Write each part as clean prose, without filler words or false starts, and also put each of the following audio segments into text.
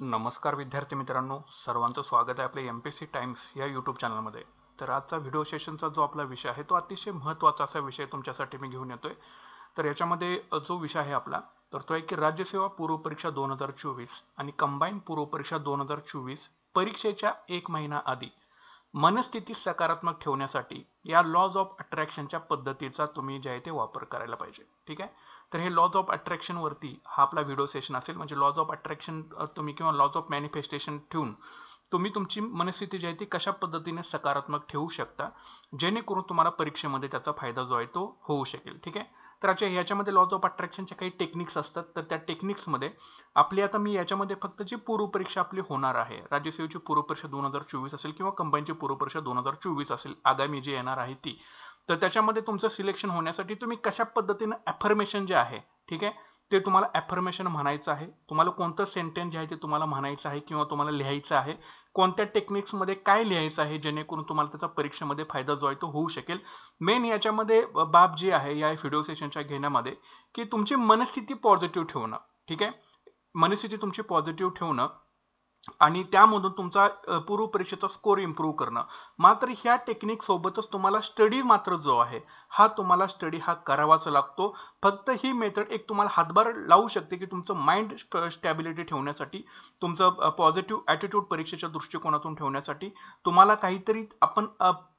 नमस्कार विद्यार्थी मित्रांनो, सर्वांचं स्वागत आहे आपल्या MPSC टाइम्स या यूट्यूब चॅनलमध्ये। तर आजचा व्हिडिओ सेशनचा जो आपला विषय आहे तो अतिशय महत्त्वाचा असा विषय तुमच्यासाठी मी घेऊन येतोय। तर याच्यामध्ये जो विषय आहे आपला तर तो आहे की राज्यसेवा पूर्व परीक्षा 2024 आणि कंबाईन पूर्व परीक्षा 2024 परीक्षेच्या 1 महिना आधी मनस्थिती सकारात्मक ठेवण्यासाठी या लॉज ऑफ अट्रॅक्शनच्या पद्धतीचा तुम्ही जे आहे ते वापर करायला पाहिजे। ठीक आहे, तर हे लॉज ऑफ अट्रॅक्शन वरती हा आपला व्हिडिओ सेशन असेल। म्हणजे लॉज ऑफ अट्रॅक्शन तुम्ही किंवा लॉज ऑफ मॅनिफेस्टेशन ठेवून तुम्ही तुमची मनस्थिती जी आहे ती कशा पद्धतीने सकारात्मक ठेवू शकता जेणेकरून तुम्हाला परीक्षेमध्ये त्याचा फायदा जो आहे तो होऊ शकेल। ठीक आहे, तर याच्यामध्ये लॉज ऑफ अट्रॅक्शनचे काही टेक्निक्स असतात। तर त्या टेक्निक्समध्ये आपली आता मी याच्यामध्ये फक्त जी पूर्व परीक्षा आपली होणार आहे, राज्यसेवेची पूर्व परीक्षा 2024 असेल किंवा कंबाईनची पूर्व परीक्षा 2024 असेल आगामी जी येणार आहे ती, तर त्याच्यामध्ये तुमचं सिलेक्शन होण्यासाठी तुम्ही कशा पद्धतीने अफर्मेशन जे आहे, ठीक आहे, ते तुम्हाला अफर्मेशन म्हणायचं आहे। तुम्हाला कोणतं सेंटेन्स जे आहे ते तुम्हाला म्हणायचं आहे किंवा तुम्हाला लिहायचं आहे, कोणत्या टेक्निक्समध्ये काय लिहायचं आहे जेणेकरून तुम्हाला त्याचा परीक्षेमध्ये फायदा जो आहे तो होऊ शकेल। मेन याच्यामध्ये बाब जी आहे या व्हिडिओ सेशनच्या घेण्यामध्ये की तुमची मनस्थिती पॉझिटिव्ह ठेवणं। ठीक आहे, मनस्थिती तुमची पॉझिटिव्ह ठेवणं आणि त्यामधून तुमचा पूर्व परीक्षेचा स्कोर इम्प्रूव्ह करणं। मात्र ह्या टेक्निक सोबतच तुम्हाला स्टडी मात्र जो आहे हा तुम्हाला स्टडी हा करावाच लागतो। फक्त ही मेथड एक तुम्हाला हातभार लावू शकते की तुमचं माइंड स्टॅबिलिटी ठेवण्यासाठी, तुमचं पॉझिटिव्ह ॲटिट्यूड परीक्षेच्या दृष्टिकोनातून ठेवण्यासाठी तुम्हाला काहीतरी आपण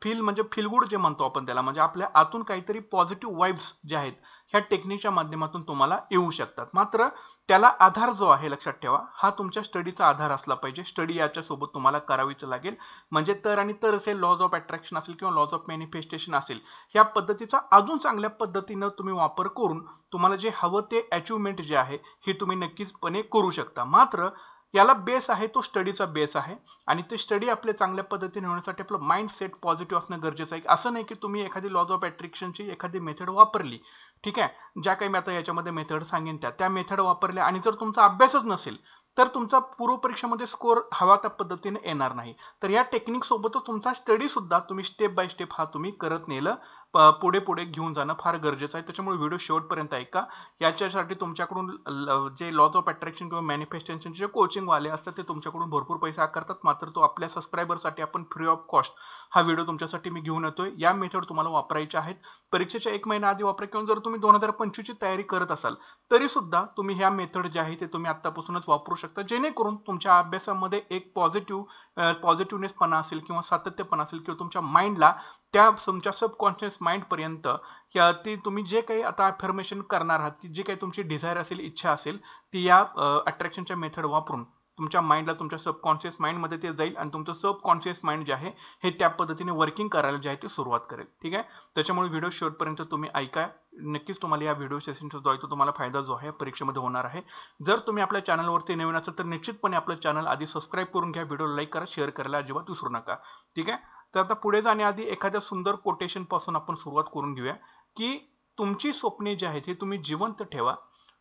म्हणजे फील गुड जे म्हणतो आपण त्याला, म्हणजे आपल्या आतून काहीतरी पॉझिटिव्ह वाइब्स जे आहेत ह्या टेक्निकच्या माध्यमातून तुम्हाला येऊ शकतात। मात्र त्याला आधार जो आहे लक्षात ठेवा हा तुमच्या स्टडीचा आधार असला पाहिजे। स्टडी याच्यासोबत तुम्हाला करावीच लागेल, म्हणजे तर आणि तर असेल लॉज ऑफ अट्रॅक्शन असेल किंवा लॉज ऑफ मॅनिफेस्टेशन असेल ह्या पद्धतीचा अजून चांगल्या पद्धतीने तुम्ही वापर करून तुम्हाला जे हवं ते अचिव्हमेंट जे आहे हे तुम्ही नक्कीचपणे करू शकता। मात्र याला बेस आहे तो स्टडीचा बेस आहे आणि ते स्टडी आपले चांगल्या पद्धतीने होण्यासाठी आपलं माइंड सेट पॉझिटिव्ह असणं गरजेचं आहे। असं नाही की तुम्ही एखादी लॉज ऑफ अट्रॅक्शनची एखादी मेथड वापरली, ठीक आहे, ज्या काही मी आता याच्यामध्ये मेथड सांगेन त्या मेथड वापरल्या आणि जर तुमचा अभ्यासच नसेल तर तुमचा पूर्व परीक्षेमध्ये स्कोर हवा त्या पद्धतीने येणार नाही। तर या टेक्निक सोबतच तुमचा स्टडी सुद्धा तुम्ही स्टेप बाय स्टेप हा तुम्ही करत नेलं पुढे पुढे घेऊन जाणं फार गरजेचं आहे। त्याच्यामुळे व्हिडिओ शेवटपर्यंत ऐका। याच्यासाठी तुमच्याकडून जे लॉज ऑफ अट्रॅक्शन किंवा मॅनिफेस्टेशनचे जे कोचिंग वाले असतात ते तुमच्याकडून भरपूर पैसे आकारतात, मात्र तो आपल्या सबस्क्रायबरसाठी आपण फ्री ऑफ कॉस्ट हा व्हिडिओ तुमच्यासाठी मी घेऊन येतोय। या मेथड तुम्हाला वापरायच्या आहेत परीक्षेच्या 1 महिना आधी वापरा किंवा जर तुम्ही 2025 ची तयारी करत असाल तरी सुद्धा तुम्ही ह्या मेथड जे आहे ते तुम्ही आतापासूनच वापरू शकता, जेणेकरून तुमच्या अभ्यासामध्ये एक पॉझिटिव्हनेसपणा असेल किंवा सातत्यपणा असेल किंवा तुमच्या माइंडला त्या तुमच्या सबकॉन्शियस माइंड पर्यंत ती तुम्ही जे काही आता अफर्मेशन करणार आहात की जे काही तुमची डिझायर असेल, इच्छा असेल, ती या अट्रॅक्शनच्या मेथड वापरून तुमच्या माइंडला तुमच्या सबकॉन्शियस माइंड मध्ये ते जाईल आणि तुमचं सबकॉन्शियस माइंड जे आहे हे त्या पद्धतीने वर्किंग करायला जे आहे ते सुरुवात करेल। ठीक आहे, त्याच्यामुळे व्हिडिओ शेवटपर्यंत तुम्ही ऐका। नक्कीच तुम्हाला या व्हिडिओ सेशनचा जो आहे तो तुम्हाला फायदा जो आहे परीक्षेमध्ये होणार आहे। जर तुम्ही आपल्या चॅनलवरती नवीन असाल तर निश्चितपणे आपलं चॅनल आधी सबस्क्राईब करून घ्या, व्हिडिओ लाईक करा, शेअर करायला अजिबात विसरू नका। ठीक आहे, तर आता पुढे जाण्याआधी एखाद्या सुंदर कोटेशन पासून आपण सुरुवात करून घेऊया की तुमची स्वप्ने जी आहेत हे तुम्ही जिवंत ठेवा।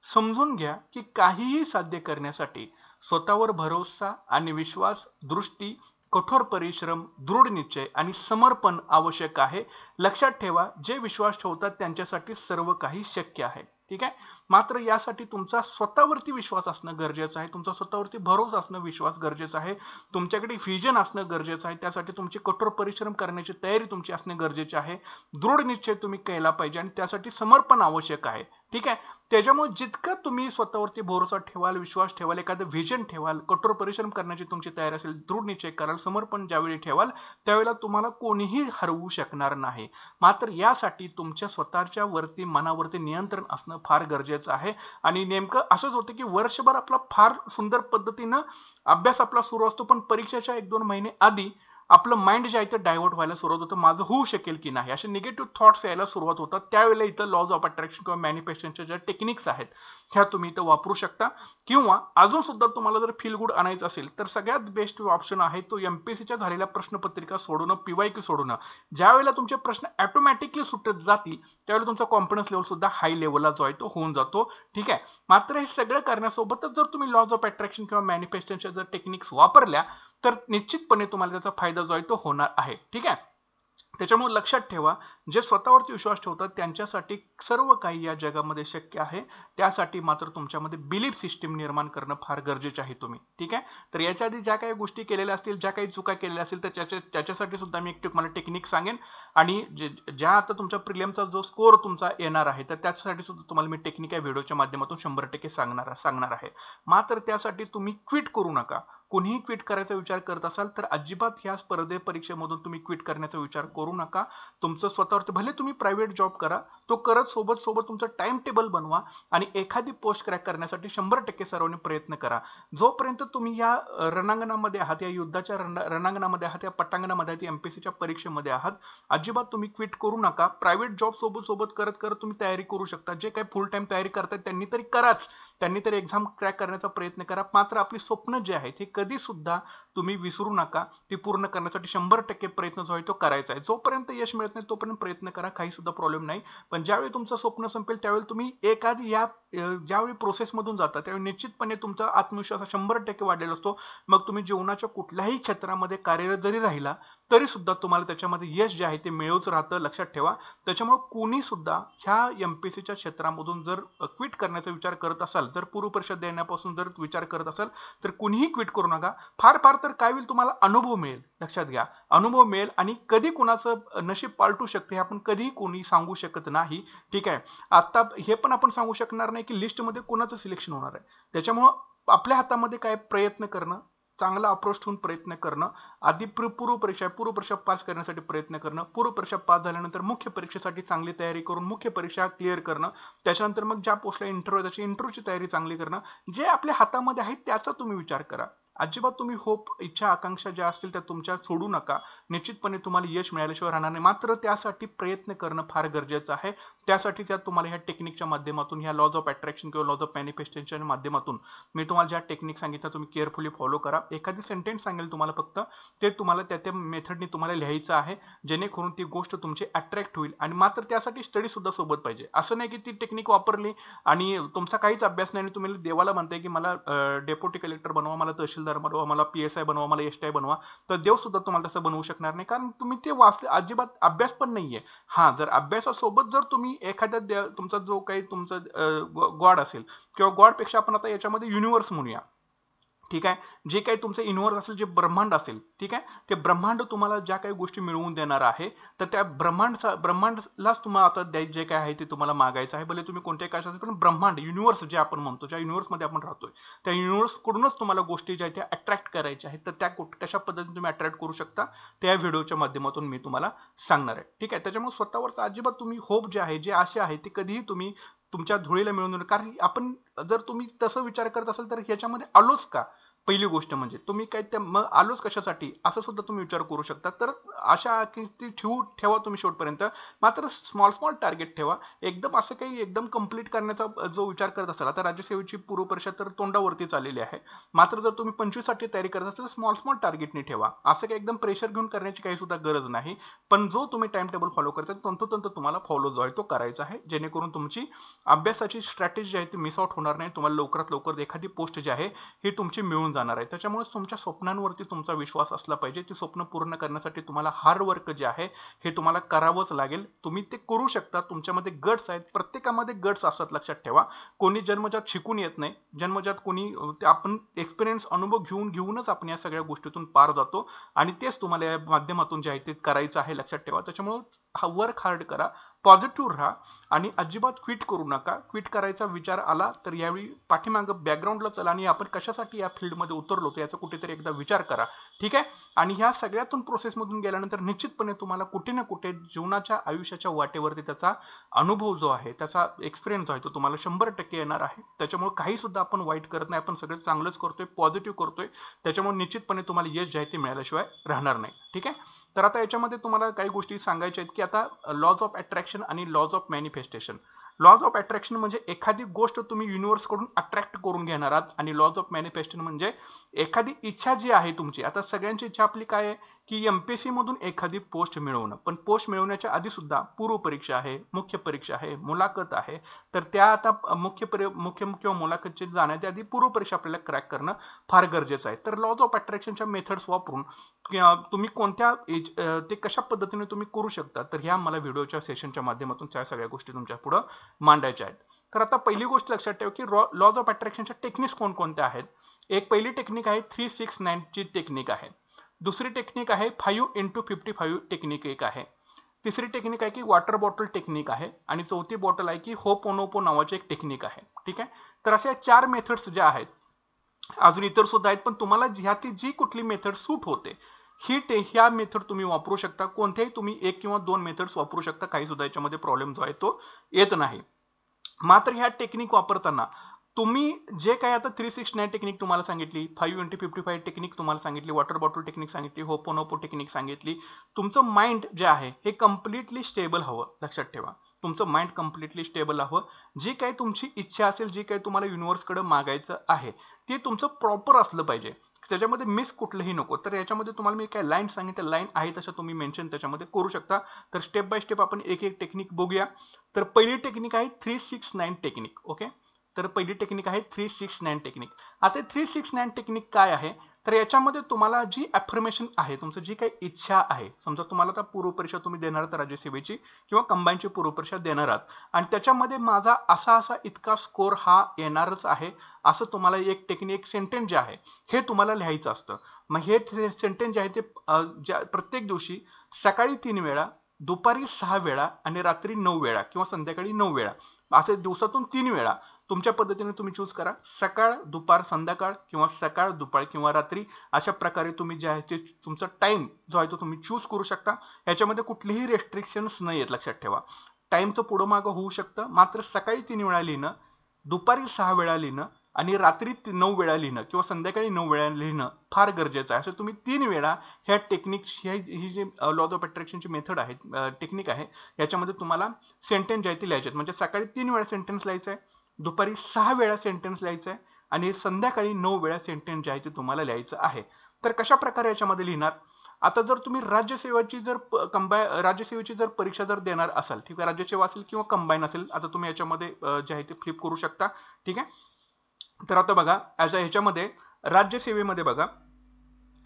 समजून घ्या की काहीही साध्य करण्यासाठी स्वतःवर भरोसा आणि विश्वास, दृष्टी, कठोर परिश्रम, दृढ निश्चय आणि समर्पण आवश्यक आहे। लक्षात ठेवा, जे विश्वास ठेवतात त्यांच्यासाठी सर्व काही शक्य आहे। ठीक आहे, मात्र यासाठी तुमचा स्वतःवरती विश्वास असणं गरजेचं आहे, तुमचा स्वतःवरती भरोसा असणं विश्वास गरजेचं आहे, तुमच्याकडे व्हिजन असणं गरजेचं आहे, त्यासाठी तुमची कठोर परिश्रम करण्याची तयारी तुमची असणे गरजेचे आहे, दृढ निश्चय तुम्ही केला पाहिजे आणि त्यासाठी समर्पण आवश्यक आहे। ठीक आहे, त्याच्यामुळे जितकं तुम्ही स्वतःवरती भरोसा ठेवाल, विश्वास ठेवाल, एखादं व्हिजन ठेवाल, कठोर परिश्रम करण्याची तुमची तयारी असेल, दृढ निश्चय कराल, समर्पण ज्यावेळी ठेवाल त्यावेळेला तुम्हाला कोणीही हरवू शकणार नाही। मात्र यासाठी तुमच्या स्वतःच्या वरती मनावरती नियंत्रण असणं फार गरजेचं आहे। आणि नेमकं असंच होतं की वर्षभर आपला फार सुंदर पद्धतीनं अभ्यास आपला सुरू असतो, पण परीक्षेच्या 1-2 महिने आधी आपलं माइंड जे आहे ते डायव्हर्ट व्हायला सुरुवात होतं, माझं होऊ शकेल की नाही असे निगेटिव्ह थॉट्स यायला सुरुवात होतात। त्यावेळेला इथं लॉज ऑफ अट्रॅक्शन किंवा मॅनिफेस्टेशनच्या ज्या टेक्निक्स आहेत ह्या तुम्ही इथं वापरू शकता। किंवा अजून सुद्धा तुम्हाला जर फील गुड आणायचं असेल तर सगळ्यात बेस्ट ऑप्शन आहे तो MPSCच्या झालेल्या प्रश्नपत्रिका सोडवणं, PYQ सोडवणं। ज्यावेळेला तुमचे प्रश्न ऑटोमॅटिकली सुटत जातील त्यावेळेला तुमचा कॉन्फिडन्स लेवल सुद्धा हाय लेवलला जो आहे तो होऊन जातो। ठीक आहे, मात्र हे सगळं करण्यासोबतच जर तुम्ही लॉज ऑफ अट्रॅक्शन किंवा मॅनिफेस्टेशनच्या जर टेक्निक्स वापरल्या तर निश्चितपणे तुम्हाला त्याचा फायदा जो आहे तो होणार आहे। ठीक आहे, त्याच्यामुळे लक्षात ठेवा, जे स्वतःवरती विश्वास ठेवतात त्यांच्यासाठी सर्व काही या जगामध्ये शक्य आहे. त्यासाठी मात्र तुमच्यामध्ये बिलीफ सिस्टीम निर्माण करणं फार गरजेचं आहे तुम्ही. ठीक आहे. तर याच्या आधी ज्या काही गोष्टी केलेल्या असतील, ज्या काही चुका केलेल्या असतील, तर त्याच्यासाठी सुद्धा मी एक तुम्हाला टेक्निक सांगेन. आणि ज्या आता तुमच्या प्रिलियमचा जो स्कोर तुमचा येणार आहे, तर त्यासाठी सुद्धा तुम्हाला मी टेक्निक या व्हिडिओच्या माध्यमातून 100% सांगणार आहे. मात्र त्यासाठी तुम्ही क्विट करू नका. कोणीही क्विट करायचा विचार करत असाल तर अजिबात ह्या स्पर्धे परीक्षेमधून तुम्ही क्विट करण्याचा विचार करू नका. तुमचं स्वतःवरती भले तुम्ही प्रायव्हेट जॉब करा, तो करत सोबत तुमचं टाइम टेबल बनवा आणि एखादी पोस्ट क्रॅक करण्यासाठी 100% सर्वांनी प्रयत्न करा. जोपर्यंत तुम्ही या रणांगणामध्ये आहात, या युद्धाच्या रणांगणामध्ये आहात, या पटांगणामध्ये आहात, एमपीएससीच्या परीक्षेमध्ये आहात, अजिबात तुम्ही क्विट करू नका. प्रायव्हेट जॉब सोबत करत तुम्ही तयारी करू शकता. जे काही फुल टाइम तयारी करतायत त्यांनी तरी कराच, त्यांनी तरी एक्झाम क्रॅक करण्याचा प्रयत्न करा. मात्र आपली स्वप्न जे आहेत हे कधी सुद्धा तुम्ही विसरू नका. ती पूर्ण करण्यासाठी 100% प्रयत्न जो आहे तो करायचा आहे. जोपर्यंत यश मिळत नाही तोपर्यंत प्रयत्न करा, काही सुद्धा प्रॉब्लेम नाही. पण ज्यावेळी तुमचं स्वप्न संपेल त्यावेळी तुम्ही एखादी ज्यावेळी प्रोसेस मधून जाता त्यावेळी निश्चितपणे तुमचा आत्मविश्वास 100% वाढलेला असतो. मग तुम्ही जीवनाच्या कुठल्याही क्षेत्रामध्ये कार्यरत जरी राहिला तरी सुद्धा तुम्हाला त्याच्यामध्ये यश जे आहे ते मिळवूच राहतं. लक्षात ठेवा. त्याच्यामुळे कोणी सुद्धा ह्या एमपीएससीच्या क्षेत्रामधून जर क्विट करण्याचा विचार करत असाल, जर पूर्वपरीक्षा देण्यापासून जर विचार करत असाल तर कुणीही क्विट करू नका. फार तर काय होईल, तुम्हाला अनुभव मिळेल. लक्षात घ्या, अनुभव मिळेल. आणि कधी कुणाचं नशीब पालटू शकते हे आपण कधीही कोणी सांगू शकत नाही. ठीक आहे. आता हे पण आपण सांगू शकणार नाही की लिस्टमध्ये कोणाचं सिलेक्शन होणार आहे. त्याच्यामुळं आपल्या हातामध्ये काय, प्रयत्न करणं, चांगला अप्रोच ठेवून प्रयत्न करणं, आधी पूर्वपरीक्षा पास करण्यासाठी प्रयत्न करणं, पूर्वपरीक्षा पास झाल्यानंतर मुख्य परीक्षेसाठी चांगली तयारी करून मुख्य परीक्षा क्लिअर करणं, त्याच्यानंतर मग ज्या पोस्टला इंटरव्ह्यू त्याची इंटरव्ह्यूची तयारी चांगली करणं. जे आपल्या हातामध्ये आहे त्याचा तुम्ही विचार करा. अजिबात तुम्ही होप, इच्छा, आकांक्षा ज्या असतील त्या तुमच्या सोडू नका. निश्चितपणे तुम्हाला यश मिळाल्याशिवाय राहणार नाही. मात्र त्यासाठी प्रयत्न करणं फार गरजेचं आहे. त्यासाठीच या तुम्हाला ह्या टेक्निकच्या माध्यमातून, ह्या लॉज ऑफ अट्रॅक्शन किंवा लॉज ऑफ मॅनिफेस्टेशनच्या माध्यमातून मी तुम्हाला ज्या टेक्निक सांगितलं तुम्ही केअरफुली फॉलो करा. एखादी सेंटेन्स सांगेल तुम्हाला, फक्त ते तुम्हाला त्या मेथडनी तुम्हाला लिहायचं आहे, जेणेकरून ती गोष्ट तुमची अट्रॅक्ट होईल. आणि मात्र त्यासाठी स्टडी सुद्धा सोबत पाहिजे. असं नाही की ती टेक्निक वापरली आणि तुमचा काहीच अभ्यास नाही आणि तुम्ही देवाला म्हणताय की मला डेप्युटी कलेक्टर बनवा, मला तहसीलदार बनवा, मला PSI बनवा, मला STI बनवा, तर देव सुद्धा तुम्हाला तसं बनवू शकणार नाही. कारण तुम्ही ते वाचले, अजिबात अभ्यास पण नाहीये. हा, जर अभ्यासासोबत जर तुम्ही एखाद्या तुमचा जो काही तुमचं गॉड असेल किंवा गॉडपेक्षा आपण आता याच्यामध्ये युनिव्हर्स म्हणूया. ठीक आहे. जे काही तुमचं युनिव्हर्स असेल, जे ब्रह्मांड असेल, ठीक आहे, ते ब्रह्मांड तुम्हाला ज्या काही गोष्टी मिळवून देणार आहे, तर त्या ब्रह्मांडलाच तुम्हाला आता जे काय आहे ते तुम्हाला मागायचं आहे. भले तुम्ही कोणत्याही काय असेल, पण ब्रह्मांड, युनिव्हर्स जे आपण म्हणतो, ज्या युनिव्हर्समध्ये आपण राहतोय, त्या युनिव्हर्स कडूनच तुम्हाला गोष्टी ज्या आहेत त्या अट्रॅक्ट करायच्या आहेत. तर त्या कशा पद्धतीने तुम्ही अट्रॅक्ट करू शकता त्या व्हिडिओच्या माध्यमातून मी तुम्हाला सांगणार आहे. ठीक आहे. त्याच्यामुळे स्वतःवरचा अजिबात तुम्ही होप जे आहे, जे आशा आहे, ते कधीही तुम्ही तुमच्या धुळीला मिळवून देणार. कारण आपण जर तुम्ही तसं विचार करत असाल तर ह्याच्यामध्ये आलोच का, पहिली गोष्ट म्हणजे तुम्ही काय त्या मग आलोच कशासाठी असं सुद्धा तुम्ही विचार करू शकता. तर अशा किती ठेवा तुम्ही शेवटपर्यंत. मात्र स्मॉल टार्गेट ठेवा. एकदम असं काही एकदम कम्प्लीट करण्याचा जो विचार करत असाल, आता राज्यसेवेची पूर्वपरीक्षा तर तोंडावरती चाललेली आहे. मात्र जर तुम्ही 25 साठी तयारी करत असाल तर स्मॉल टार्गेटने ठेवा. असं काही एकदम प्रेशर घेऊन करण्याची काही सुद्धा गरज नाही. पण जो तुम्ही टाइम टेबल फॉलो करता तंतोतंत तुम्हाला फॉलो जो आहे तो करायचा आहे, जेणेकरून तुमची अभ्यासाची स्ट्रॅटेजी आहे ती मिस आउट होणार नाही. तुम्हाला लवकरात लवकर एखादी पोस्ट जी आहे ही तुमची मिळून जाणार आहे. त्याच्यामुळे तुमच्या स्वप्नांवरती तुमचा विश्वास असला पाहिजे. ती स्वप्न पूर्ण करण्यासाठी तुम्हाला हार्ड वर्क जे आहे हे तुम्हाला करावंच लागेल. तुम्ही ते करू शकता. तुमच्यामध्ये गट्स आहेत, प्रत्येकामध्ये गट्स असतात. लक्षात ठेवा, कोणी जन्मजात शिकून येत नाही. जन्मजात कोणी आपण एक्सपिरियन्स, अनुभव घेऊनच आपण या सगळ्या गोष्टीतून पार जातो आणि तेच तुम्हाला या माध्यमातून जे आहे ते करायचं आहे. लक्षात ठेवा. त्याच्यामुळे हा वर्क हार्ड करा, पॉझिटिव्ह राहा आणि अजिबात क्विट करू नका. क्विट करायचा विचार आला तर यावेळी पाठीमागं बॅकग्राऊंडला चला आणि आपण कशासाठी या फील्डमध्ये उतरलो होतो याचा कुठेतरी एकदा विचार करा. ठीक आहे. आणि ह्या सगळ्यातून प्रोसेसमधून गेल्यानंतर निश्चितपणे तुम्हाला कुठे ना कुठे जीवनाच्या आयुष्याच्या वाटेवरती त्याचा अनुभव जो आहे, त्याचा एक्सपिरियन्स आहे तो तुम्हाला 100% येणार आहे. त्याच्यामुळे काही सुद्धा आपण वाईट करत नाही, आपण सगळं चांगलंच करतोय, पॉझिटिव्ह करतोय. त्याच्यामुळे निश्चितपणे तुम्हाला यश जे आहे ते मिळाल्याशिवाय राहणार नाही. ठीक आहे. तर आता याच्यामध्ये तुम्हाला काही गोष्टी सांगायच्या आहेत की आता लॉज ऑफ अट्रॅक्शन आणि laws of manifestation. Laws of attraction म्हणजे एखादी गोष्ट तुम्ही युनिव्हर्स कडून अट्रॅक्ट करून घेणार आहात आणि लॉज ऑफ मॅनिफेस्टेशन म्हणजे एखादी इच्छा जी आहे तुमची. आता सगळ्यांची इच्छा आपली काय आहे की एमपीएससी मधून एखादी पोस्ट मिळवणं, पण पोस्ट मिळवण्याच्या आधी सुद्धा पूर्व परीक्षा आहे, मुख्य परीक्षा आहे, मुलाखत आहे. तर त्या आता मुख्य किंवा मुलाखतची जाण्याच्या आधी पूर्व परीक्षा आपल्याला क्रॅक करणं फार गरजेचं आहे. तर लॉज ऑफ अट्रॅक्शनच्या मेथड्स वापरून तुम्ही कोणत्या ते कशा पद्धतीने तुम्ही करू शकता, तर ह्या मला व्हिडिओच्या सेशनच्या माध्यमातून त्या सगळ्या गोष्टी तुमच्या पुढे मांडायच्या आहेत. तर आता पहिली गोष्ट लक्षात ठेवा की लॉज ऑफ अट्रॅक्शनच्या टेक्निक्स कोणकोणत्या आहेत. एक पहिली टेक्निक आहे 369 ची टेक्निक आहे. दुसरी टेक्निक आहे 5x55 टेक्निक एक आहे. तिसरी टेक्निक आहे की वॉटर बॉटल टेक्निक आहे. आणि चौथी बॉटल आहे की होपोनोपो नावाची एक टेक्निक आहे. ठीक आहे. तर अशा 4 मेथड्स ज्या आहेत, अजून इतर सुद्धा आहेत, पण तुम्हाला ह्याची जी कुठली मेथड सूट होते ह्या मेथड तुम्ही वापरू शकता. कोणत्याही तुम्ही 1 किंवा 2 मेथड्स वापरू शकता. काही सुद्धा याच्यामध्ये प्रॉब्लेम जो आहे तो येत नाही. मात्र ह्या टेक्निक वापरताना तुम्ही जे काही आता 369 टेक्निक तुम्हाला सांगितली, 5x55 टेक्निक तुम्हाला सांगितली, वॉटर बॉटल टेक्निक सांगितली, होपोनोपो टेक्निक सांगितली, तुमचं माइंड जे आहे हे कम्प्लिटली स्टेबल हवं. लक्षात ठेवा, तुमचं माइंड कम्प्लिटली स्टेबल हवं. जी काही तुमची इच्छा असेल, जी काही तुम्हाला युनिव्हर्सकडे मागायचं आहे ते तुमचं प्रॉपर असलं पाहिजे. त्याच्यामध्ये मिस कुठलंही नको. तर याच्यामध्ये तुम्हाला मी काय लाईन सांगितलं, लाईन आहे तशा तुम्ही मेन्शन त्याच्यामध्ये करू शकता. तर स्टेप बाय स्टेप आपण एक एक टेक्निक बघूया. तर पहिली टेक्निक आहे 369 टेक्निक. ओके, तर पहिली टेक्निक आहे 369 टेक्निक. आता 369 टेक्निक काय आहे, तर याच्यामध्ये तुम्हाला जी अफर्मेशन आहे, तुमचं जी काही इच्छा आहे, समजा तुम्हाला आता पूर्व परीक्षा तुम्ही देणार आहात राज्यसेवेची किंवा कंबाईनची पूर्व परीक्षा देणार आहात आणि त्याच्यामध्ये माझा असा इतका स्कोर हा येणारच आहे असं तुम्हाला एक टेक्निक, एक सेंटेन्स जे आहे हे तुम्हाला लिहायचं असतं. मग हे सेंटेन्स जे आहे ते प्रत्येक दिवशी सकाळी 3 वेळा, दुपारी 6 वेळा आणि रात्री 9 वेळा किंवा संध्याकाळी 9 वेळा असे दिवसातून 3 वेळा तुमच्या पद्धतीने तुम्ही चूज करा. सकाळ, दुपार, संध्याकाळ किंवा सकाळ, दुपार किंवा रात्री अशा प्रकारे तुम्ही जे आहे ते तुमचा टाइम जो आहे तो तुम्ही चूज करू शकता. याच्यामध्ये कुठलीही रेस्ट्रिक्शन्स नाही आहेत. लक्षात ठेवा, टाइमचं पुढं मागं होऊ शकतं. मात्र सकाळी 3 वेळा लिहिणं, दुपारी 6 वेळा लिहिणं आणि रात्री 9 वेळा लिहिणं किंवा संध्याकाळी 9 वेळा लिहिणं फार गरजेचं आहे. असं तुम्ही 3 वेळा ह्या टेक्निक, ही जी लॉज ऑफ अट्रॅक्शनची मेथड आहे, टेक्निक आहे, याच्यामध्ये तुम्हाला सेंटेन्स जे आहे ते लिहायचे आहेत. म्हणजे सकाळी 3 वेळा सेंटेन्स लिहायचं आहे, दुपारी 6 वेळा सेंटेन्स लिहायचं आहे आणि संध्याकाळी 9 वेळा सेंटेन्स जे आहे ते तुम्हाला लिहायचं आहे. तर कशा प्रकारे याच्यामध्ये लिहिणार. आता जर तुम्ही राज्यसेवेची जर परीक्षा जर देणार असाल, ठीक आहे, राज्यसेवा असेल किंवा कंबाईन असेल, आता तुम्ही याच्यामध्ये जे आहे ते फ्लिप करू शकता. ठीक आहे. तर आता बघा, ह्याच्यामध्ये राज्यसेवेमध्ये बघा,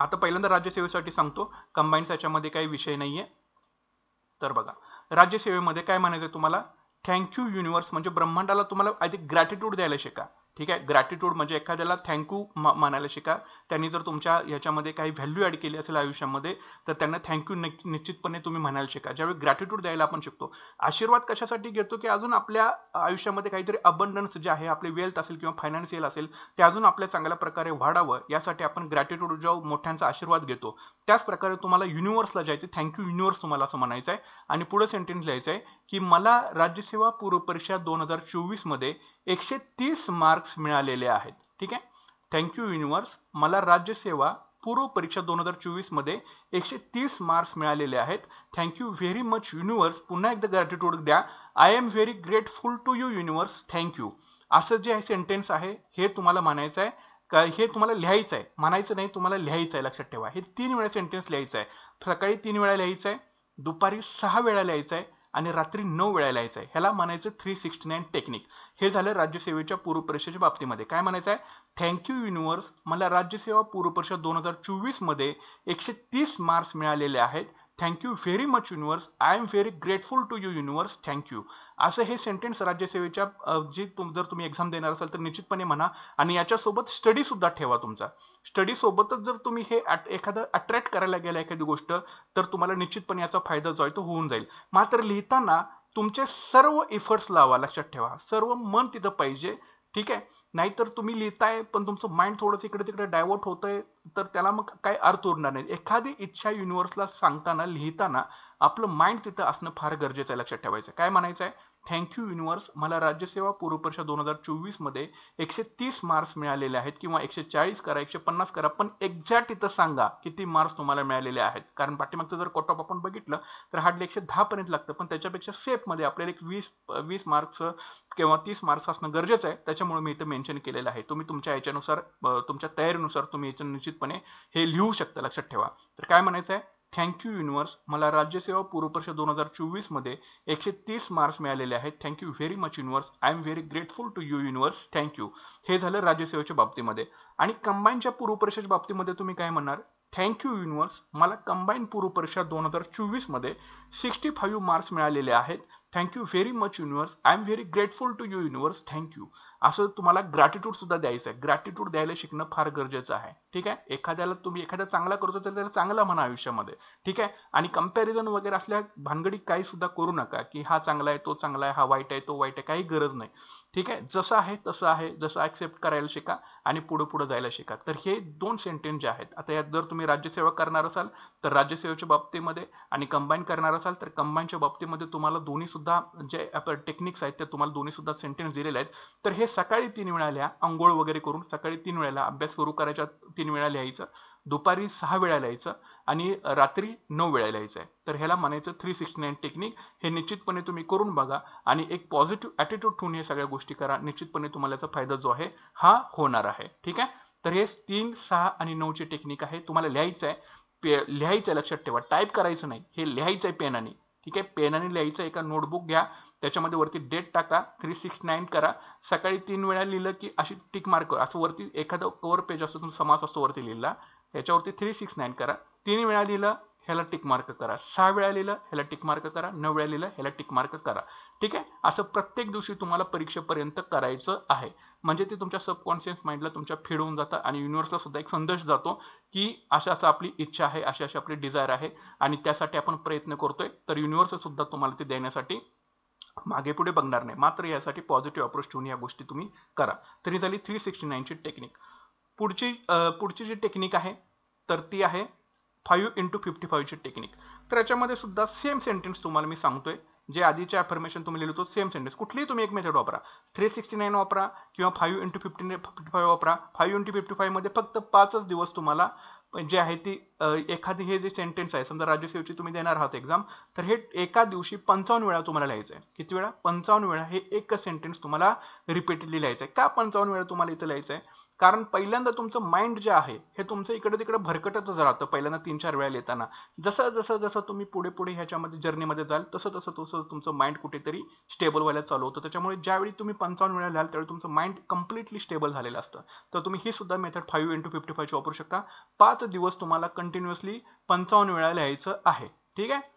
आता पहिल्यांदा राज्यसेवेसाठी सांगतो, कंबाईनचा याच्यामध्ये काही विषय नाहीये. तर बघा, राज्यसेवेमध्ये काय म्हणायचं तुम्हाला, थँक्यू युनिव्हर्स म्हणजे ब्रह्मांडाला तुम्हाला आधी ग्रॅटिट्यूड द्यायला शिका. ठीक आहे, ग्रॅटिट्यूड म्हणजे एखाद्याला थँक्यू मानायला शिका. त्यांनी जर तुमच्या याच्यामध्ये काही व्हॅल्यू ऍड केली असेल आयुष्यामध्ये तर त्यांना थँक्यू निश्चितपणे तुम्ही म्हणायला शिका. ज्यावेळी ग्रॅटिट्यूड द्यायला आपण शिकतो. आशीर्वाद कशासाठी घेतो की अजून आपल्या आयुष्यामध्ये काहीतरी अबंडन्स जे आहे, आपले वेल्थ असेल किंवा फायनान्शियल असेल ते अजून आपल्या चांगल्या प्रकारे वाढावं, यासाठी आपण ग्रॅटिट्यूड जेव्हा मोठ्यांचा आशीर्वाद घेतो त्याच प्रकारे तुम्हाला युनिव्हर्सला जायचं, थँक्यू युनिव्हर्स तुम्हाला असं म्हणायचं आहे. आणि पुढे सेंटेन्स लिहायचं आहे की मला राज्यसेवा पूर्व परीक्षा 2024 मध्ये 130 मार्क्स मिळालेले आहेत. ठीक आहे, थँक्यू युनिव्हर्स, मला राज्यसेवा पूर्व परीक्षा 2024 मध्ये 130 मार्क्स मिळालेले आहेत. Thank you very much universe. पुन्हा एकदा ग्रॅटिट्यूड द्या. I am very grateful to you universe, thank you. असं जे सेंटेन्स आहे हे तुम्हाला म्हणायचं आहे का, हे तुम्हाला लिहायचं आहे, म्हणायचं नाही, तुम्हाला लिहायचं आहे. लक्षात ठेवा, हे 3 वेळा सेंटेन्स लिहायचं आहे. सकाळी 3 वेळा लिहायचं आहे, दुपारी 6 वेळा लिहायचं आहे आणि रात्री 9 वेळा लिहायचं आहे. ह्याला म्हणायचं 369 टेक्निक. हे झालं राज्यसेवेच्या पूर्व परीक्षेच्या बाबतीमध्ये. काय म्हणायचं आहे, थँक्यू युनिव्हर्स, मला राज्यसेवा पूर्व परीक्षा 2024 मध्ये 130 मार्क्स मिळालेले आहेत. Thank you very much universe, I am very grateful to you universe, thank you. असं हे सेंटेन्स राज्यसेवेच्या जर तुम्ही एक्झाम देणार असाल तर निश्चितपणे म्हणा. आणि याच्यासोबत स्टडी सुद्धा ठेवा. तुमचा स्टडी सोबतच जर तुम्ही हे एखादं अट्रॅक्ट करायला गेला एखादी गोष्ट तर तुम्हाला निश्चितपणे याचा फायदा जो आहे तो होऊन जाईल. मात्र लिहिताना तुमचे सर्व एफर्ट्स लावा. लक्षात ठेवा, सर्व मन तिथं पाहिजे. ठीक आहे, नाहीतर तुम्ही लिहिताय पण तुमचं माइंड थोडंसं इकडे तिकडे डायव्हर्ट होतंय तर त्याला मग काय अर्थ उरणार नाही. एखादी इच्छा युनिव्हर्सला सांगताना, लिहिताना आपलं माइंड तिथं असणं फार गरजेचं आहे. लक्षात ठेवायचं. काय म्हणायचं आहे, थँक्यू युनिव्हर्स, मला राज्यसेवा पूर्व परीक्षा 2024 मध्ये 130 मार्क्स मिळालेले आहेत. किंवा 140 करा, 150 करा, पण एक्झॅक्ट इथं सांगा किती मार्क्स तुम्हाला मिळालेले आहेत. कारण पाठीमागचं जर कट ऑफ आपण बघितलं तर हार्डली 110 पर्यंत लागतं, पण त्याच्यापेक्षा सेफ मध्ये आपल्याला एक 20 मार्क्स किंवा 30 मार्क्स असणं गरजेचं आहे. त्याच्यामुळे मी इथं मेन्शन केलेलं आहे. तुम्ही तुमच्या याच्यानुसार, तुमच्या तयारीनुसार तुम्ही याच्या निश्चितपणे हे लिहू शकता. लक्षात ठेवा. तर काय म्हणायचं आहे, थँक्यू युनिव्हर्स, मला राज्यसेवा पूर्व परीक्षा 2024 मध्ये 130 मार्क्स मिळालेले आहेत. Thank you very much universe. I am very grateful to you universe. Thank you. हे झालं राज्यसेवेच्या बाबतीमध्ये. आणि कंबाईनच्या पूर्व परीक्षेच्या बाबतीमध्ये तुम्ही काय म्हणणार? थँक्यू युनिव्हर्स, मला कंबाईन पूर्व परीक्षा 2024 मध्ये 65 मार्क्स मिळालेले आहेत. Thank you very much universe. I am very grateful to you universe. Thank you. असं तुम्हाला ग्रॅटिट्यूड सुद्धा द्यायचं आहे. ग्रॅटिट्यूड द्यायला शिकणं फार गरजेचं आहे. ठीक आहे. एखाद्याला तुम्ही एखादा चांगला करतो तर त्याला चांगला म्हणा आयुष्यामध्ये. ठीक आहे. आणि कंपॅरिझन वगैरे असल्या भानगडी काही सुद्धा करू नका की हा चांगला आहे, तो चांगला आहे, हा वाईट आहे, तो वाईट आहे. काही गरज नाही. ठीक आहे. जसं आहे तसं आहे. जसं ऍक्सेप्ट करायला शिका आणि पुढे पुढे जायला शिका. तर हे दोन सेंटेन्स जे आहेत, आता यात जर तुम्ही राज्यसेवा करणार असाल तर राज्यसेवेच्या बाबतीमध्ये आणि कंबाईन करणार असाल तर कंबाईनच्या बाबतीमध्ये तुम्हाला दोन्ही सुद्धा जे टेक्निक्स आहेत ते तुम्हाला दोन्ही सुद्धा सेंटेन्स दिलेले आहेत. तर हे सकाळी 3 वेळा लिहा, अंघोळ वगैरे करून सकाळी 3 वेळा, अभ्यास सुरू करायच्या 3 वेळा लिहायचं, दुपारी 6 वेळा लिहायचं आणि रात्री 9 वेळा लिहायचं आहे. तर ह्याला म्हणायचं 369 टेक्निक. हे निश्चितपणे तुम्ही करून बघा आणि एक पॉझिटिव्ह ॲटिट्यूड ठेवून हे सगळ्या गोष्टी करा. निश्चितपणे तुम्हाला याचा फायदा जो आहे हा होणार आहे. ठीक आहे. तर हे 3, 6 आणि 9 ची टेक्निक आहे. तुम्हाला लिहायचं आहे, लिहायचं आहे, लक्षात ठेवा. टाईप करायचं नाही, हे लिहायचं आहे पेनाने. ठीक आहे. पेनाने लिहायचं. एका नोटबुक घ्या, त्याच्यामध्ये वरती डेट टाका, 369 करा. सकाळी 3 वेळा लिहिलं की अशी टिक मार्क, असं वरती एखादं कव्हर पेज असतो, तुमचा समास असतो वरती लिहिला, त्याच्यावरती 369 करा. 3 वेळा लिहिलं ह्याला टिक मार्क करा, 6 वेळा लिहिलं ह्याला टिक मार्क करा, 9 वेळा लिहिलं ह्याला टिक मार्क करा. ठीक आहे. असं प्रत्येक दिवशी तुम्हाला परीक्षेपर्यंत करायचं आहे. म्हणजे ते तुमच्या सबकॉन्शियस माइंडला तुमच्या फीड होऊन जातं आणि युनिव्हर्सला सुद्धा एक संदेश जातो की अशा आपली इच्छा आहे, अशी आपली डिझायर आहे आणि त्यासाठी आपण प्रयत्न करतोय. तर युनिव्हर्स सुद्धा तुम्हाला ते देण्यासाठी मागे पुढे बघणार नाही. मात्र यासाठी पॉझिटिव्ह अप्रोच ठेवून या गोष्टी तुम्ही करा. तरी झाली 369 ची टेक्निक. पुढची जी टेक्निक आहे तर ती आहे 5x55 ची टेक्निक. तर याच्यामध्ये सुद्धा सेम सेंटेन्स तुम्हाला मी सांगतोय, जे आधीचे अफर्मेशन तुम्ही लिहिलं होतं सेम सेंटेन्स. कुठलीही तुम्ही एक मेथड वापरा, 369 वापरा किंवा 5x55 वापरा. 5x55 मध्ये फक्त 5च दिवस तुम्हाला जे आहे ती एखादी हे जे सेंटेन्स आहे, समजा राज्यसेवेची तुम्ही देणार आहात एक्झाम, तर हे एका दिवशी 55 वेळा तुम्हाला लिहायचं आहे. किती वेळा? 55 वेळा हे एकच सेंटेन्स तुम्हाला रिपीटेडली लिहायचं आहे. का 55 वेळा तुम्हाला इथं लिहायचं आहे? कारण पहिल्यांदा तुमचं माइंड जे आहे हे तुमचं इकडे तिकडे भरकटतच राहतं पहिल्यांदा 3-4 वेळा लिहिताना. जसं तुम्ही पुढे ह्याच्यामध्ये जर्नीमध्ये जाल तसं तुमचं माइंड कुठेतरी स्टेबल व्हायला चालू होतं. त्याच्यामुळे ज्यावेळी तुम्ही 55 वेळा लिहाल त्यावेळी तुमचं माइंड कम्प्लिटली स्टेबल झालेलं असतं. तर तुम्ही ही सुद्धा मेथड 5x55 वापरू शकता. 5 दिवस तुम्हाला कंटिन्युअसली 55 वेळा लिहायचं आहे. ठीक आहे.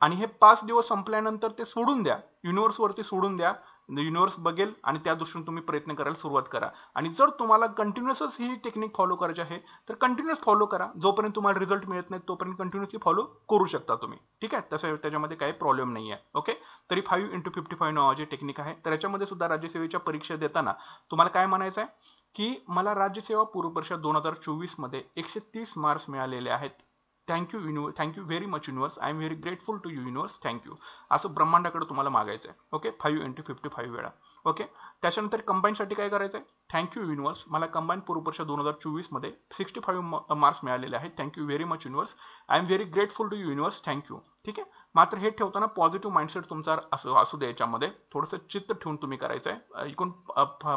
आणि हे 5 दिवस संपल्यानंतर ते सोडून द्या, युनिव्हर्स वरती सोडून द्या. युनिव्हर्स बघेल आणि त्या दृष्टीने तुम्ही प्रयत्न करायला सुरुवात करा. आणि जर तुम्हाला कंटिन्युअसच ही टेक्निक फॉलो करायची आहे तर कंटिन्युअस फॉलो करा. जोपर्यंत तुम्हाला रिझल्ट मिळत नाही तोपर्यंत कंटिन्युअसली फॉलो करू शकता तुम्ही. ठीक आहे. तसं त्याच्यामध्ये काही प्रॉब्लेम नाही आहे. ओके. तरी 5x55 नावाची टेक्निक आहे. तर याच्यामध्ये सुद्धा राज्यसेवेच्या परीक्षा देताना तुम्हाला काय म्हणायचं आहे की मला राज्यसेवा पूर्व परीक्षा 2024 मध्ये 130 मार्क्स मिळालेले आहेत. Thank you very much universe. I am very grateful to you universe. Thank you. असं ब्रह्मांडाकडे तुम्हाला मागायचं आहे. ओके. 5x55 वेळा. ओके. त्याच्यानंतर कंबाईनसाठी काय करायचं आहे? थँक्यू युनिव्हर्स, मला कंबाईन पूर्व परीक्षा 2024 मध्ये 65 मार्क्स मिळालेले आहेत. Thank you very much universe. I am very grateful to you universe. Thank you. ठीक आहे. मात्र हे ठेवताना पॉझिटिव्ह माइंडसेट तुमचा असू दे. याच्यामध्ये थोडंसं चित्त ठेवून तुम्ही करायचं आहे. एकूण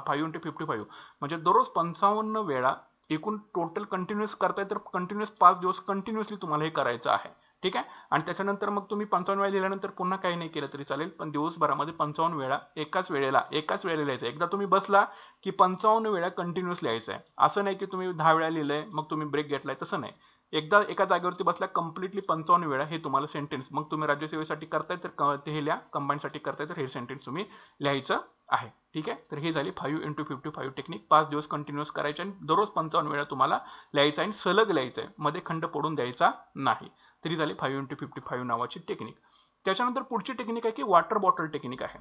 5x55 म्हणजे दररोज 55 वेळा एकूण टोटल कंटिन्युअस करताय तर कंटिन्युअस 5 दिवस कंटिन्युअसली तुम्हाला हे करायचं आहे. ठीक आहे. आणि त्याच्यानंतर मग तुम्ही 55 वेळा लिहिल्यानंतर पुन्हा काही नाही केलं तरी चालेल, पण दिवसभरामध्ये 55 वेळा एकाच वेळेला लिहायचं. एकदा तुम्ही बसला की 55 वेळा कंटिन्युअस लिहायचं आहे. असं नाही की तुम्ही 10 वेळा लिहिलंय मग तुम्ही ब्रेक घेतलाय, तसं नाही. एकदा एका जागेवरती बसला कम्प्लिटली 55 वेळा हे तुम्हाला सेंटेन्स, मग तुम्ही राज्यसेवेसाठी करताय तर ते हे लिहा, कंबाईनसाठी करताय तर हे सेंटेन्स तुम्ही लिहायचं आहे. ठीक आहे. तर ही झाली 5x55 टेक्निक. 5 दिवस कंटिन्युअस करायचे आणि दररोज 55 वेळा तुम्हाला लिहायचं आणि सलग लिहायचं आहे, मध्ये खंड पडून द्यायचा नाही. तरी झाली 5x55 नावाची टेक्निक. त्याच्यानंतर पुढची टेक्निक आहे की वॉटर बॉटल टेक्निक आहे.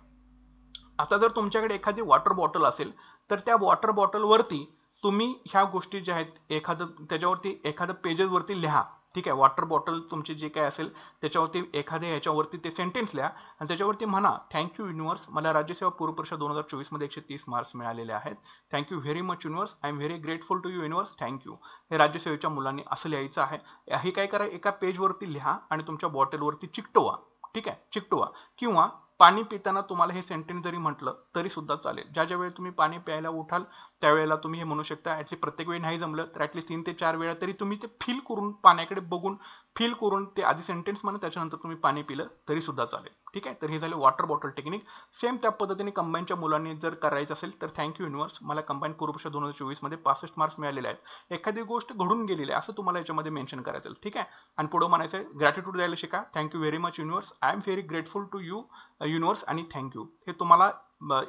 आता जर तुमच्याकडे एखादी वॉटर बॉटल असेल तर त्या वॉटर बॉटल वरती तुम्ही ह्या गोष्टी ज्या आहेत त्याच्यावरती एखादं पेजेस वरती लिहा. ठीक आहे. वॉटर बॉटल तुमची जे काय असेल त्याच्यावरती एखाद्या ह्याच्यावरती ते सेंटेन्स लिहा आणि त्याच्यावरती म्हणा थँक्यू युनिव्हर्स, मला राज्यसेवा पूर्व परीक्षा 2024 मध्ये 130 मार्क्स मिळालेले आहेत. Thank you very much universe. I am very grateful to you universe. Thank you. हे राज्यसेवेच्या मुलांनी असं लिहायचं आहे. हे काय करा, एका पेजवरती लिहा आणि तुमच्या बॉटलवरती चिकटवा. ठीक आहे. चिकटवा. किंवा पाणी पिताना तुम्हाला हे सेंटेन्स जरी म्हटलं तरी सुद्धा चालेल. ज्या वेळी तुम्ही पाणी प्यायला उठाल त्यावेळेला तुम्ही हे म्हणू शकता. ऍटलीस्ट प्रत्येक वेळी नाही जमलं तर ऍटलीस्ट 3 ते 4 वेळा तरी तुम्ही ते फील करून, पाण्याकडे बघून फील करून ते आधी सेंटेन्स म्हणा, त्याच्यानंतर तुम्ही पाणी पिलं तरी सुद्धा चालेल. ठीक आहे, तर हे झाले वॉटर बॉटल टेक्निक. सेम त्या पद्धतीने कंबाईनच्या मुलांनी जर करायचं असेल तर थँक्यू युनिव्हर्स, मला कंबाईन पूर्वपरीक्षा 2024 मध्ये 65 मार्क्स मिळालेले आहेत. एखादी गोष्ट घडून गेलेली आहे असं तुम्हाला याच्यामध्ये मेन्शन करायचं. ठीक आहे, आणि पुढे म्हणायचं आहे ग्रॅटिट्यूड द्यायला शिका. Thank you very much universe, I am very grateful to you universe आणि थँक्यू. हे तुम्हाला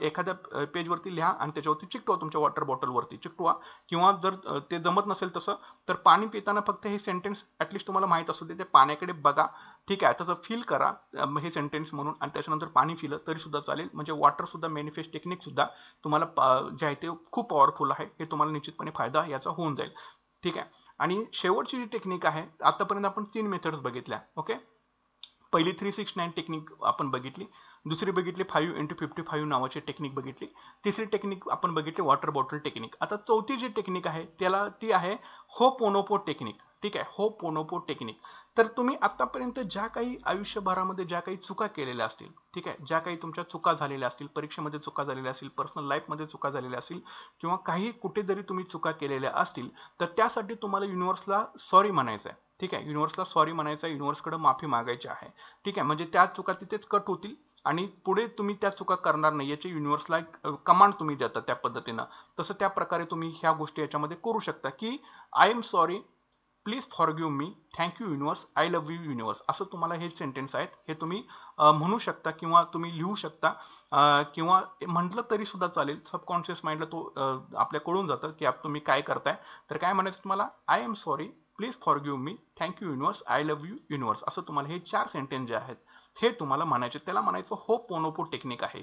एखाद्या पेजवरती लिहा आणि त्याच्यावरती चिकटवा, तुमच्या वॉटर बॉटलवरती चिकटवा. किंवा जर ते जमत नसेल तसं तर पाणी पिताना फक्त हे सेंटेन्स ऍटलिस्ट तुम्हाला माहित असू दे, ते पाण्याकडे बघा. ठीक आहे, त्याचं फील करा हे सेंटेन्स म्हणून, आणि त्याच्यानंतर पाणी पिलं तरी सुद्धा चालेल. म्हणजे वॉटर सुद्धा मॅनिफेस्ट टेक्निक सुद्धा तुम्हाला जे आहे ते खूप पॉवरफुल आहे. हे तुम्हाला निश्चितपणे फायदा याचा होऊन जाईल. ठीक आहे, आणि शेवटची जी टेक्निक आहे, आतापर्यंत आपण 3 मेथड्स बघितल्या. ओके, पहिली 369 टेक्निक आपण बघितली, दुसरी बघितली 5x55 नावाची टेक्निक बघितली, तिसरी टेक्निक आपण बघितली वॉटर बॉटल टेक्निक. आता चौथी जी टेक्निक आहे ती आहे होपोनोपो टेक्निक. ठीक आहे, होपोनोपो टेक्निक. तर तुम्ही आतापर्यंत ज्या काही आयुष्यभरामध्ये ज्या काही चुका केलेल्या असतील, ठीक आहे, ज्या काही तुमच्या चुका झालेल्या असतील, परीक्षेमध्ये चुका झालेल्या असतील, पर्सनल लाईफमध्ये चुका झालेल्या असतील, किंवा काही कुठे जरी तुम्ही चुका केलेल्या असतील, तर त्यासाठी तुम्हाला युनिव्हर्सला सॉरी म्हणायचं आहे. ठीक आहे, युनिव्हर्सला सॉरी म्हणायचं आहे, युनिव्हर्सकडे माफी मागायची आहे. ठीक आहे, म्हणजे त्या चुका तिथेच कट होतील आणि पुढे तुम्ही त्या चुका करणार नाही याची युनिव्हर्सला कमांड तुम्ही देता त्या पद्धतीनं. तसं त्या प्रकारे तुम्ही ह्या गोष्टी याच्यामध्ये करू शकता की I am sorry, please forgive me, thank you universe, I love you universe, असं तुम्हाला हे सेंटेन्स आहेत हे तुम्ही म्हणू शकता किंवा तुम्ही लिहू शकता, किंवा म्हटलं तरी सुद्धा चालेल. सबकॉन्शियस माइंडला तो आपल्या कळून जातं की तुम्ही काय करताय. तर काय म्हणायचं तुम्हाला, I am sorry, please forgive me, thank you universe, I love you universe, असं तुम्हाला हे 4 सेंटेन्स जे आहेत हे तुम्हाला म्हणायचे. त्याला म्हणायचं होपोनोपो टेक्निक आहे.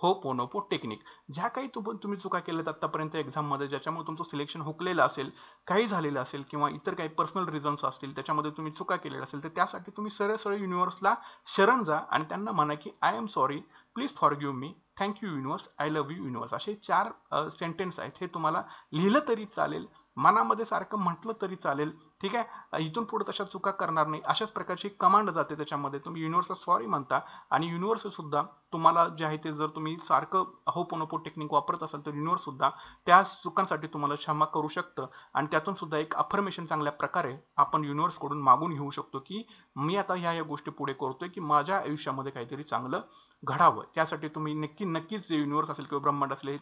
होपोनोपो टेक्निक. ज्या काही तुम्ही चुका केल्यात आतापर्यंत एक्झाममध्ये, ज्याच्यामुळे तुमचं सिलेक्शन हुकलेलं असेल, काही झालेलं असेल, किंवा इतर काही पर्सनल रिझन्स असतील त्याच्यामध्ये तुम्ही चुका केलेल्या असेल, तर त्यासाठी तुम्ही सरळ सरळ युनिव्हर्सला शरण जा आणि त्यांना म्हणा की I am sorry, please forgive me, thank you universe, I love you universe, असे 4 सेंटेन्स आहेत. हे तुम्हाला लिहिलं तरी चालेल, मनामध्ये सारखं म्हटलं तरी चालेल. ठीक आहे, इथून पुढे तशा चुका करणार नाही अशाच प्रकारची कमांड जाते त्याच्यामध्ये. तुम्ही युनिव्हर्सला सॉरी म्हणता आणि युनिव्हर्स सुद्धा तुम्हाला जे आहे ते, जर तुम्ही सारखं होपोनोपो टेक्निक वापरत असाल तर युनिव्हर्स सुद्धा त्या चुकांसाठी तुम्हाला क्षमा करू शकतं. आणि त्यातून सुद्धा एक अफर्मेशन चांगल्या प्रकारे आपण युनिव्हर्स कडून मागून घेऊ शकतो की मी आता ह्या गोष्टी पुढे करतोय की माझ्या आयुष्यामध्ये काहीतरी चांगलं घडावं. त्यासाठी तुम्ही नक्कीच युनिव्हर्स असेल किंवा ब्रह्मांड असेल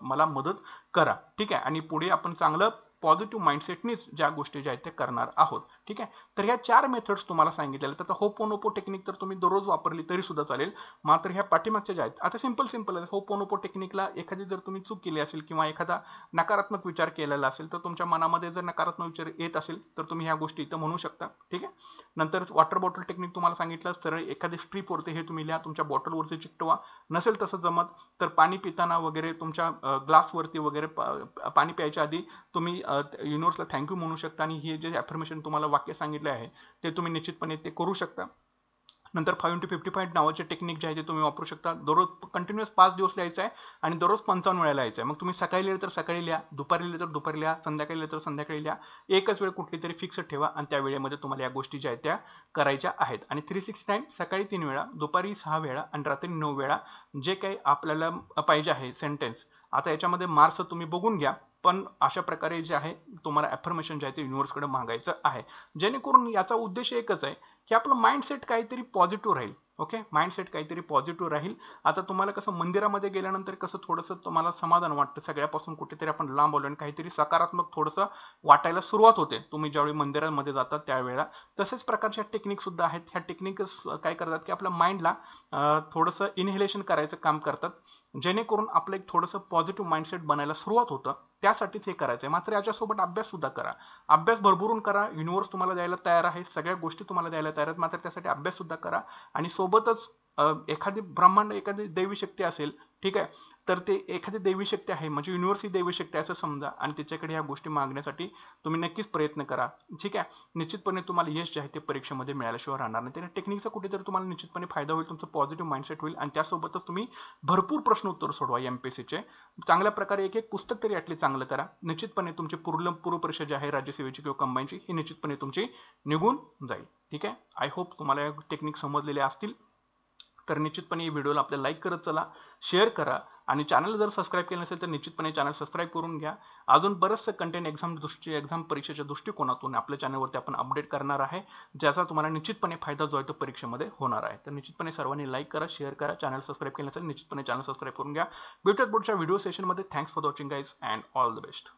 मला मदत करा. ठीक आहे, आणि पुढे आपण चांगलं पॉझिटिव्ह माइंडसेटनीच ज्या गोष्टी ज्या आहेत त्या करणार आहोत. ठीक आहे, तर ह्या 4 मेथड्स तुम्हाला सांगितलेल्या. त्याचा होपोनोपो टेक्निक तर तुम्ही दररोज वापरली तरी सुद्धा चालेल. मात्र ह्या पाठीमागच्या ज्या आहेत आता सिंपल आहे. होपोनोपो टेक्निकला एखादी जर तुम्ही चूक केली असेल किंवा एखादा नकारात्मक विचार केलेला असेल, तर तुमच्या मनामध्ये जर नकारात्मक विचार येत असेल तर तुम्ही ह्या गोष्टी इथं म्हणू शकता. ठीक आहे, नंतर वॉटर बॉटल टेक्निक तुम्हाला सांगितलं, सरळ एखादी स्ट्रीपवरती हे तुम्ही लिहा, तुमच्या बॉटलवरती चिकटवा. नसेल तसं जमत तर पाणी पिताना वगैरे तुमच्या ग्लासवरती वगैरे पाणी प्यायच्या आधी तुम्ही युनिव्हर्सला थँक्यू म्हणू शकता. आणि हे जे अफर्मेशन तुम्हाला वाक्य सांगितले आहे ते तुम्ही निश्चितपणे ते करू शकता. नंतर 5x55 नावाचे टेक्निक जे आहे ते तुम्ही वापरू शकता. दररोज कंटिन्युअस 5 दिवस लिहायचं आहे आणि दररोज 55 वेळा लिहायचं आहे. मग तुम्ही सकाळी लिहिलं तर सकाळी लिहा, दुपारी लिहिलं तर दुपारी लिहा, संध्याकाळी लिहिलं तर संध्याकाळी लिहा. एकच वेळ कुठली तरी फिक्स ठेवा आणि त्या वेळेमध्ये तुम्हाला या गोष्टी ज्या आहेत त्या करायच्या आहेत. आणि 369 सकाळी 3 वेळा, दुपारी 6 वेळा आणि रात्री 9 वेळा जे काही आपल्याला पाहिजे आहे सेंटेन्स. आता याच्यामध्ये मार्क्स तुम्ही बघून घ्या, पण अशा प्रकारे जे आहे तुम्हाला अफर्मेशन जे आहे ते युनिव्हर्सकडे मागायचं आहे. जेणेकरून याचा उद्देश एकच आहे की आपलं माइंडसेट काहीतरी पॉझिटिव्ह राहील. ओके, माइंडसेट काहीतरी पॉझिटिव्ह राहील. आता तुम्हाला कसं मंदिरामध्ये गेल्यानंतर कसं थोडंसं तुम्हाला समाधान वाटतं, सगळ्यापासून कुठेतरी आपण लांब आलो आणि काहीतरी सकारात्मक थोडंसं वाटायला सुरुवात होते तुम्ही ज्यावेळी मंदिरामध्ये जातात त्यावेळेला. तसेच प्रकारच्या टेक्निक सुद्धा आहेत. ह्या टेक्निक काय करतात की आपल्या माइंडला थोडंसं इनहेलेशन करायचं काम करतात, जेणेकरून आपलं एक थोडंसं पॉझिटिव्ह माइंडसेट बनायला सुरुवात होतं. त्यासाठीच हे करायचं आहे. मात्र याच्यासोबत अभ्यास सुद्धा करा, अभ्यास भरभरून करा. युनिव्हर्स तुम्हाला द्यायला तयार आहे, सगळ्या गोष्टी तुम्हाला द्यायला तयार आहेत. मात्र त्यासाठी अभ्यास सुद्धा करा. आणि सोबतच एखादी ब्रह्मांड, एखादी दैवी शक्ती असेल, ठीक आहे, तर ते एखादी दैवी शक्ती आहे म्हणजे युनिव्हर्स ही दैवी शक्ती असं समजा आणि त्याच्याकडे ह्या गोष्टी मागण्यासाठी तुम्ही नक्कीच प्रयत्न करा. ठीक आहे, निश्चितपणे तुम्हाला यश जे आहे ते परीक्षेमध्ये मिळाल्याशिवाय राहणार नाही. त्या टेक्निकचा कुठेतरी तुम्हाला निश्चितपणे फायदा होईल, तुमचं पॉझिटिव्ह माइंडसेट होईल आणि त्यासोबतच तुम्ही भरपूर प्रश्न उत्तर सोडवा एमपीएससीचे. चांगल्या प्रकारे एक पुस्तक तरी ॲटलीस्ट चांगलं करा. निश्चितपणे तुमची पूर्व परीक्षा जी आहे राज्यसेवेची किंवा कंबाईनची ही निश्चितपणे तुमची निघून जाईल. ठीक आहे, आय होप तुम्हाला या टेक्निक समजलेले असतील. तर निश्चितपणे या व्हिडिओला आपल्या लाईक करत चला, शेअर करा आणि चॅनल जर सबस्क्राईब केलं नसेल तर निश्चितपणे चॅनल सबस्क्राईब करून घ्या. अजून बरंचसं कंटेंट एक्झाम परीक्षेच्या दृष्टिकोनातून आपल्या चॅनलवरती आपण अपडेट करणार आहे, ज्याचा तुम्हाला निश्चितपणे फायदा जो आहे तो परीक्षेमध्ये होणार आहे. तर निश्चितपणे सर्वांनी लाईक करा, शेअर करा, चॅनल सबस्क्राईब केलं नसेल निश्चितपणे चॅनल सबस्क्राईब करून घ्या. भेटूयात पुढच्या व्हिडिओ सेशनमध्ये. Thanks for watching guys and all the best.